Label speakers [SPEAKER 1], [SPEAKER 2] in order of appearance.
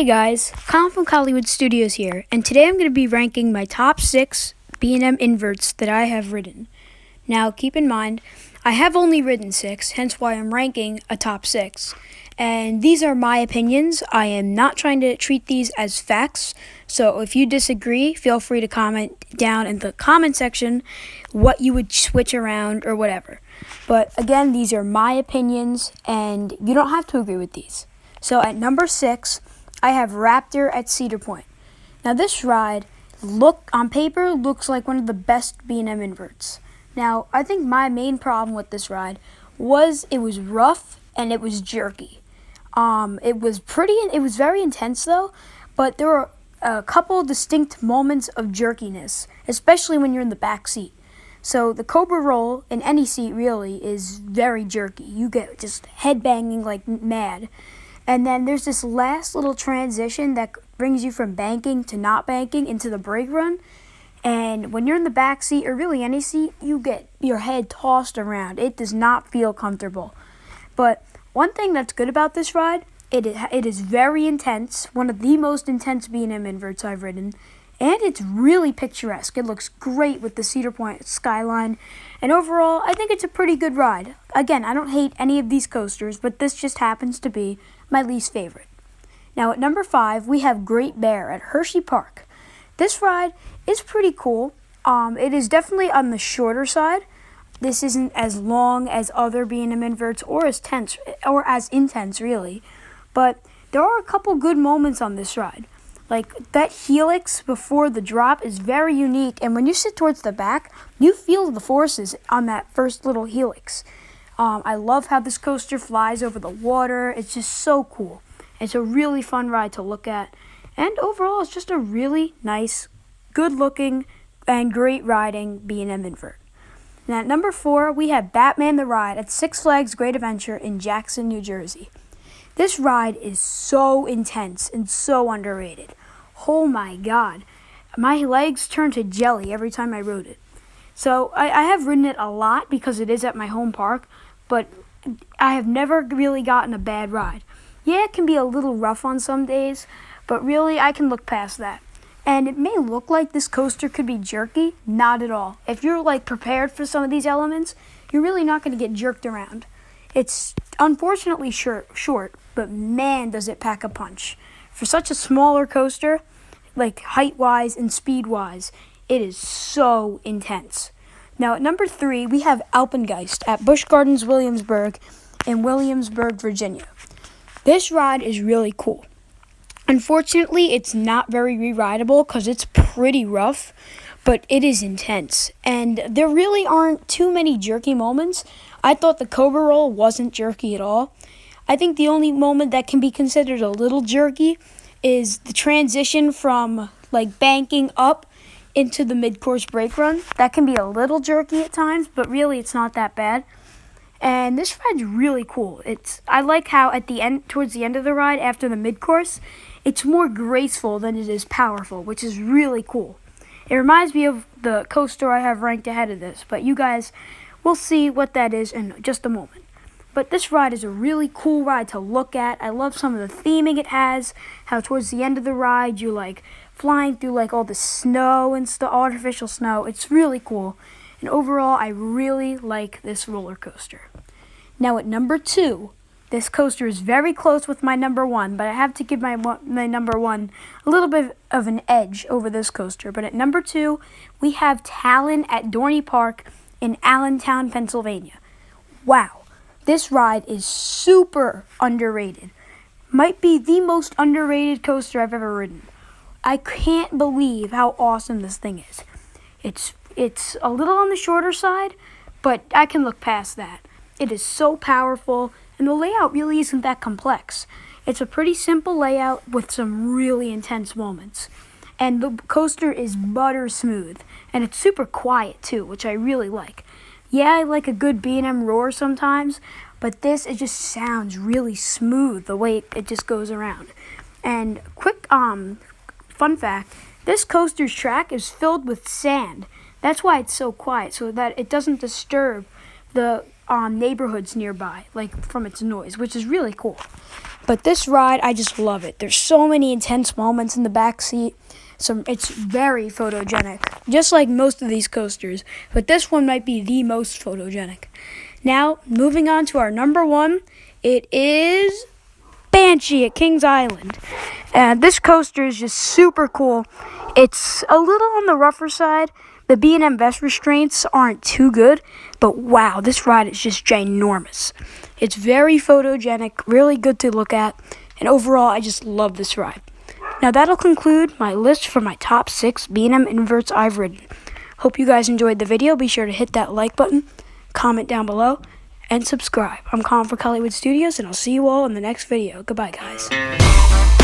[SPEAKER 1] Hey guys, Colin from Hollywood Studios here, and today I'm going to be ranking my top 6 B&M inverts that I have ridden. Now keep in mind, I have only ridden 6, hence why I'm ranking a top 6. And these are my opinions. I am not trying to treat these as facts, so if you disagree, feel free to comment down in the comment section what you would switch around or whatever. But again, these are my opinions, and you don't have to agree with these. So at number 6, I have Raptor at Cedar Point. Now this ride, on paper, looks like one of the best B&M inverts. Now, I think my main problem with this ride was it was rough and it was jerky. It was very intense though, but there were a couple distinct moments of jerkiness, especially when you're in the back seat. So the Cobra roll in any seat really is very jerky. You get just head banging like mad. And then there's this last little transition that brings you from banking to not banking into the brake run. And when you're in the back seat, or really any seat, you get your head tossed around. It does not feel comfortable. But one thing that's good about this ride, it is very intense, one of the most intense B&M inverts I've ridden. And it's really picturesque. It looks great with the Cedar Point skyline. And overall, I think it's a pretty good ride. Again, I don't hate any of these coasters, but this just happens to be my least favorite. Now at number 5, we have Great Bear at Hershey Park. This ride is pretty cool. It is definitely on the shorter side. This isn't as long as other B&M inverts or as intense really. But there are a couple good moments on this ride. Like that helix before the drop is very unique, and when you sit towards the back, you feel the forces on that first little helix. I love how this coaster flies over the water. It's just so cool. It's a really fun ride to look at, and overall, it's just a really nice, good-looking, and great riding B&M invert. And at number 4, we have Batman the Ride at Six Flags Great Adventure in Jackson, New Jersey. This ride is so intense and so underrated. Oh my god, my legs turn to jelly every time I rode it. So I have ridden it a lot because it is at my home park, but I have never really gotten a bad ride. Yeah, it can be a little rough on some days, but really I can look past that. And it may look like this coaster could be jerky, not at all. If you're prepared for some of these elements, you're really not going to get jerked around. It's unfortunately short, but man does it pack a punch. For such a smaller coaster, height-wise and speed-wise, it is so intense. Now at number 3, we have Alpengeist at Busch Gardens Williamsburg in Williamsburg, Virginia. This ride is really cool. Unfortunately, it's not very re-rideable because it's pretty rough, but it is intense. And there really aren't too many jerky moments. I thought the Cobra roll wasn't jerky at all. I think the only moment that can be considered a little jerky is the transition from banking up into the mid-course brake run. That can be a little jerky at times, but really it's not that bad. And this ride's really cool. I like how towards the end of the ride, after the mid-course, it's more graceful than it is powerful, which is really cool. It reminds me of the coaster I have ranked ahead of this, but you guys will see what that is in just a moment. But this ride is a really cool ride to look at. I love some of the theming it has, how towards the end of the ride you're flying through all the snow and artificial snow. It's really cool. And overall, I really like this roller coaster. Now at number 2, this coaster is very close with my number 1, but I have to give my number 1 a little bit of an edge over this coaster. But at number 2, we have Talon at Dorney Park in Allentown, Pennsylvania. Wow. This ride is super underrated. Might be the most underrated coaster I've ever ridden. I can't believe how awesome this thing is. It's a little on the shorter side, but I can look past that. It is so powerful, and the layout really isn't that complex. It's a pretty simple layout with some really intense moments. And the coaster is butter smooth, and it's super quiet too, which I really like. Yeah, I like a good B&M roar sometimes, but it just sounds really smooth the way it just goes around. And quick fun fact, this coaster's track is filled with sand. That's why it's so quiet, so that it doesn't disturb the neighborhoods nearby, like from its noise, which is really cool. But this ride, I just love it. There's so many intense moments in the back seat. So it's very photogenic, just like most of these coasters. But this one might be the most photogenic. Now, moving on to our number one, it is Banshee at Kings Island. And this coaster is just super cool. It's a little on the rougher side. The B&M vest restraints aren't too good, but wow, this ride is just ginormous. It's very photogenic, really good to look at, and overall, I just love this ride. Now that'll conclude my list for my top 6 B&M inverts I've ridden. Hope you guys enjoyed the video. Be sure to hit that like button, comment down below, and subscribe. I'm Colin for Hollywood Studios, and I'll see you all in the next video. Goodbye, guys.